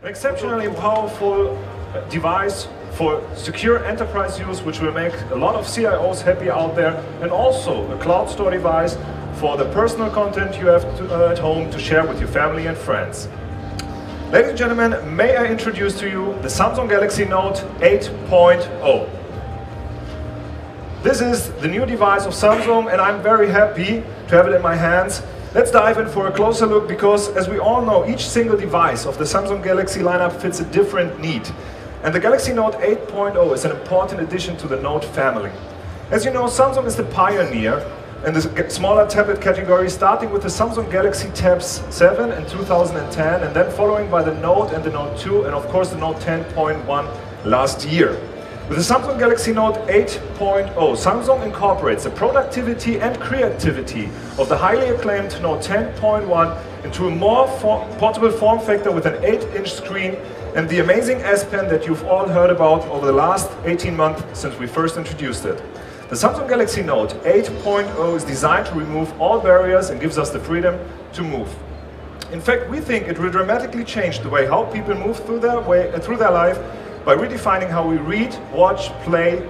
exceptionally powerful device for secure enterprise use, which will make a lot of CIOs happy out there, and also a cloud store device for the personal content you have at home to share with your family and friends. Ladies and gentlemen, may I introduce to you the Samsung Galaxy Note 8.0. This is the new device of Samsung, and I'm very happy to have it in my hands. Let's dive in for a closer look, because as we all know, each single device of the Samsung Galaxy lineup fits a different need. And the Galaxy Note 8.0 is an important addition to the Note family. As you know, Samsung is the pioneer in the smaller tablet category, starting with the Samsung Galaxy Tabs 7 in 2010, and then following by the Note and the Note 2, and of course the Note 10.1 last year. With the Samsung Galaxy Note 8.0, Samsung incorporates the productivity and creativity of the highly acclaimed Note 10.1 into a more portable form factor with an 8-inch screen and the amazing S Pen that you've all heard about over the last 18 months since we first introduced it. The Samsung Galaxy Note 8.0 is designed to remove all barriers and gives us the freedom to move. In fact, we think it will dramatically change the way how people move through their life by redefining how we read, watch, play,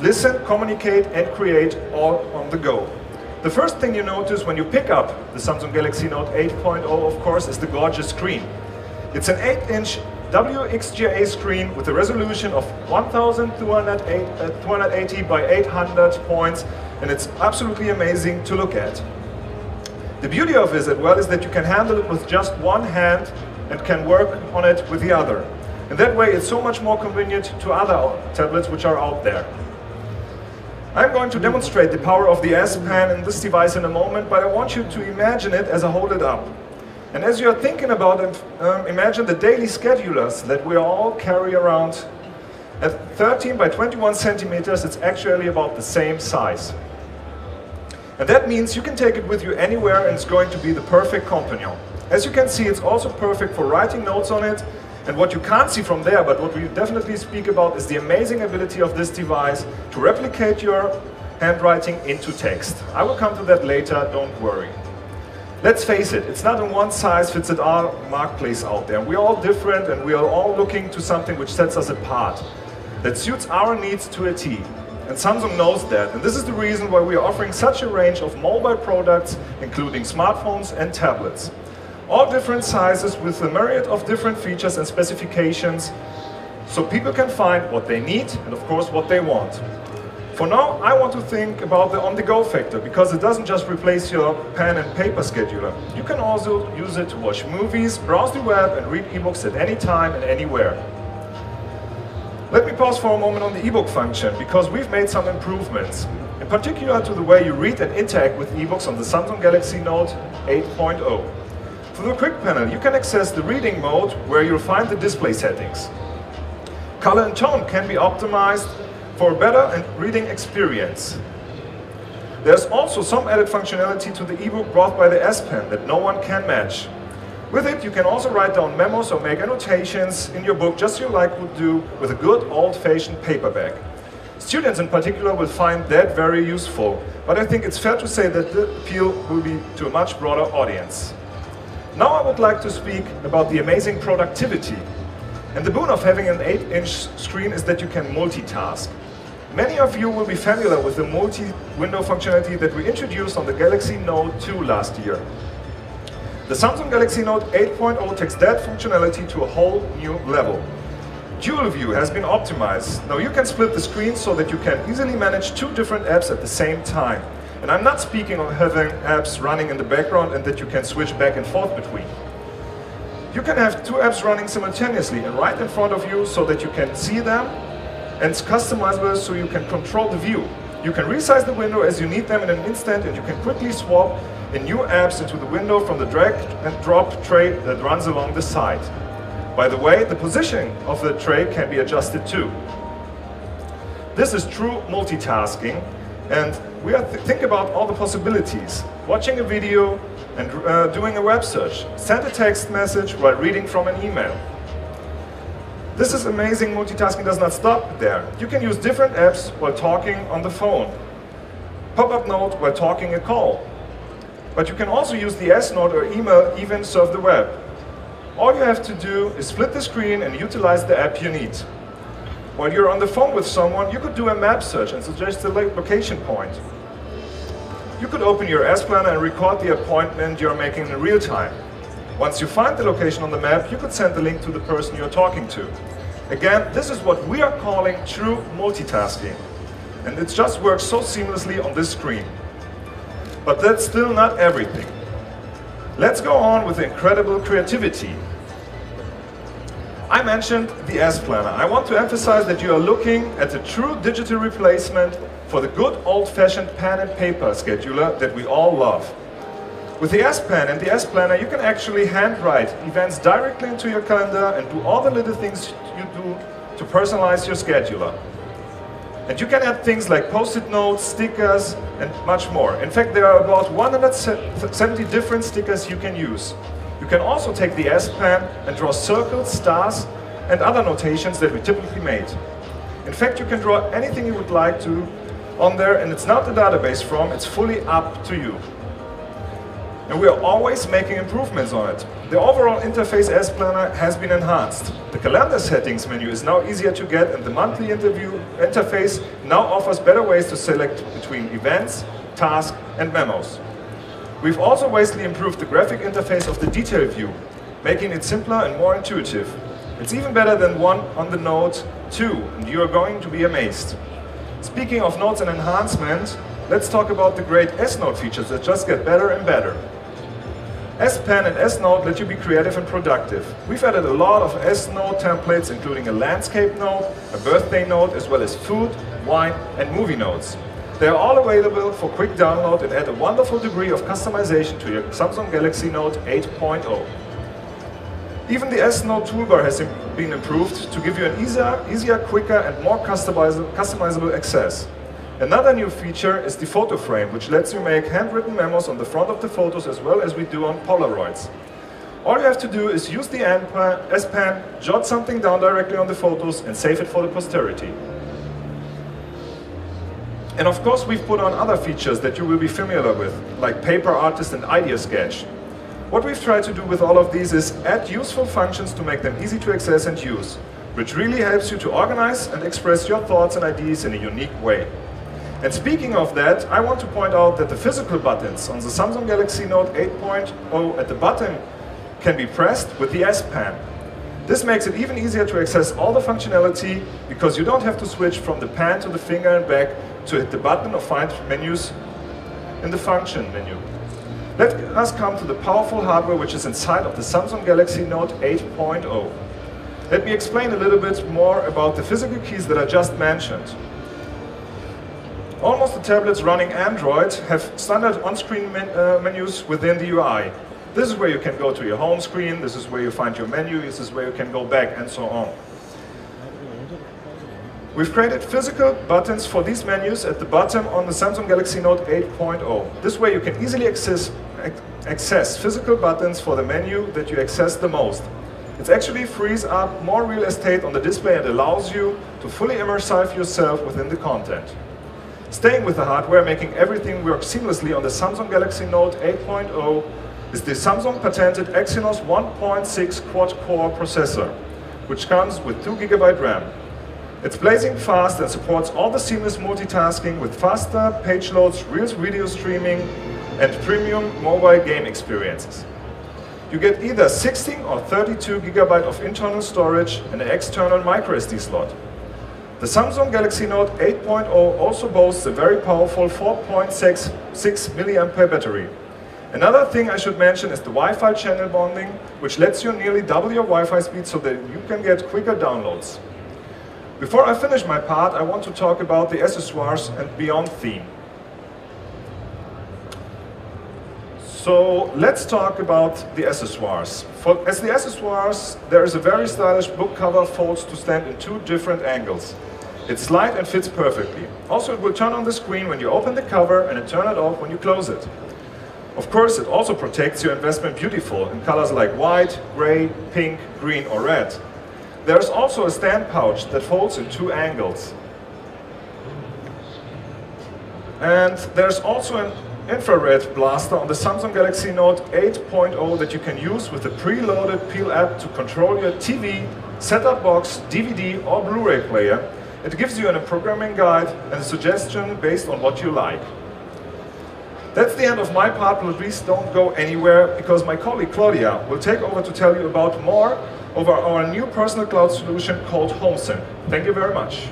listen, communicate, and create all on the go. The first thing you notice when you pick up the Samsung Galaxy Note 8.0, of course, is the gorgeous screen. It's an 8-inch WXGA screen with a resolution of 1280 by 800 points, and it's absolutely amazing to look at. The beauty of it as well is that you can handle it with just one hand and can work on it with the other. And that way it's so much more convenient to other tablets which are out there. I'm going to demonstrate the power of the S Pen in this device in a moment, but I want you to imagine it as I hold it up. And as you're thinking about it, imagine the daily schedulers that we all carry around. At 13 by 21 centimeters, it's actually about the same size. And that means you can take it with you anywhere, and it's going to be the perfect companion. As you can see, it's also perfect for writing notes on it. And what you can't see from there, but what we definitely speak about, is the amazing ability of this device to replicate your handwriting into text. I will come to that later, don't worry. Let's face it, it's not a one-size-fits-all marketplace out there. We're all different, and we are all looking to something which sets us apart, that suits our needs to a T. And Samsung knows that, and this is the reason why we are offering such a range of mobile products, including smartphones and tablets. All different sizes with a myriad of different features and specifications, so people can find what they need and of course what they want. For now, I want to think about the on-the-go factor, because it doesn't just replace your pen and paper scheduler. You can also use it to watch movies, browse the web, and read ebooks at any time and anywhere. Let me pause for a moment on the ebook function, because we've made some improvements, in particular to the way you read and interact with ebooks on the Samsung Galaxy Note 8.0. Through the quick panel, you can access the reading mode, where you'll find the display settings. Color and tone can be optimized for a better reading experience. There's also some added functionality to the ebook brought by the S Pen that no one can match. With it, you can also write down memos or make annotations in your book, just like you would do with a good old-fashioned paperback. Students in particular will find that very useful, but I think it's fair to say that the appeal will be to a much broader audience. Now I would like to speak about the amazing productivity. And the boon of having an 8-inch screen is that you can multitask. Many of you will be familiar with the multi-window functionality that we introduced on the Galaxy Note 2 last year. The Samsung Galaxy Note 8.0 takes that functionality to a whole new level. Dual View has been optimized. Now you can split the screen so that you can easily manage two different apps at the same time. And I'm not speaking of having apps running in the background and that you can switch back and forth between. You can have two apps running simultaneously and right in front of you, so that you can see them, and it's customizable so you can control the view. You can resize the window as you need them in an instant, and you can quickly swap in new apps into the window from the drag and drop tray that runs along the side. By the way, the positioning of the tray can be adjusted too. This is true multitasking. And we think about all the possibilities. Watching a video and doing a web search. Send a text message while reading from an email. This is amazing. Multitasking does not stop there. You can use different apps while talking on the phone. Pop-up note while talking a call. But you can also use the S Note or email, even surf the web. All you have to do is split the screen and utilize the app you need. While you're on the phone with someone, you could do a map search and suggest a location point. You could open your S Planner and record the appointment you're making in real time. Once you find the location on the map, you could send the link to the person you're talking to. Again, this is what we are calling true multitasking. And it just works so seamlessly on this screen. But that's still not everything. Let's go on with incredible creativity. I mentioned the S Planner. I want to emphasize that you are looking at a true digital replacement for the good old-fashioned pen and paper scheduler that we all love. With the S Pen and the S Planner, you can actually handwrite events directly into your calendar and do all the little things you do to personalize your scheduler. And you can add things like post-it notes, stickers, and much more. In fact, there are about 170 different stickers you can use. You can also take the S Pen and draw circles, stars, and other notations that we typically made. In fact, you can draw anything you would like to on there, and it's not the database from, it's fully up to you. And we are always making improvements on it. The overall interface S Planner has been enhanced. The calendar settings menu is now easier to get, and the monthly interface now offers better ways to select between events, tasks, and memos. We've also vastly improved the graphic interface of the detail view, making it simpler and more intuitive. It's even better than one on the Note 2, and you are going to be amazed. Speaking of notes and enhancement, let's talk about the great S-Note features that just get better and better. S-Pen and S-Note let you be creative and productive. We've added a lot of S-Note templates, including a landscape note, a birthday note, as well as food, wine, and movie notes. They are all available for quick download and add a wonderful degree of customization to your Samsung Galaxy Note 8.0. Even the S-Note toolbar has been improved to give you an easier, quicker, and more customizable access. Another new feature is the photo frame, which lets you make handwritten memos on the front of the photos as well as we do on Polaroids. All you have to do is use the S Pen, jot something down directly on the photos, and save it for the posterity. And of course, we've put on other features that you will be familiar with, like Paper Artist and Idea Sketch. What we've tried to do with all of these is add useful functions to make them easy to access and use, which really helps you to organize and express your thoughts and ideas in a unique way. And speaking of that, I want to point out that the physical buttons on the Samsung Galaxy Note 8.0 at the bottom can be pressed with the S Pen. This makes it even easier to access all the functionality because you don't have to switch from the pen to the finger and back to hit the button or find menus in the function menu. Let us come to the powerful hardware which is inside of the Samsung Galaxy Note 8.0. Let me explain a little bit more about the physical keys that I just mentioned. Almost the tablets running Android have standard on-screen menus within the UI. This is where you can go to your home screen, this is where you find your menu, this is where you can go back, and so on. We've created physical buttons for these menus at the bottom on the Samsung Galaxy Note 8.0. This way you can easily access physical buttons for the menu that you access the most. It actually frees up more real estate on the display and allows you to fully immerse yourself within the content. Staying with the hardware, making everything work seamlessly on the Samsung Galaxy Note 8.0 is the Samsung patented Exynos 1.6 quad-core processor, which comes with 2 GB RAM. It's blazing fast and supports all the seamless multitasking with faster page loads, real video streaming, and premium mobile game experiences. You get either 16 or 32 GB of internal storage and an external microSD slot. The Samsung Galaxy Note 8.0 also boasts a very powerful 4.66 mAh battery. Another thing I should mention is the Wi-Fi channel bonding, which lets you nearly double your Wi-Fi speed so that you can get quicker downloads. Before I finish my part, I want to talk about the accessoires and beyond theme. So let's talk about the accessoires. As the accessoires, there is a very stylish book cover folds to stand in 2 different angles. It's light and fits perfectly. Also, it will turn on the screen when you open the cover and it turn it off when you close it. Of course, it also protects your investment beautiful in colors like white, gray, pink, green or red. There's also a stand pouch that folds in 2 angles. And there's also an infrared blaster on the Samsung Galaxy Note 8.0 that you can use with the preloaded Peel app to control your TV, set-top box, DVD or Blu-ray player. It gives you a programming guide and a suggestion based on what you like. That's the end of my part, but please don't go anywhere because my colleague Claudia will take over to tell you about more over our new personal cloud solution called HomeSync. Thank you very much.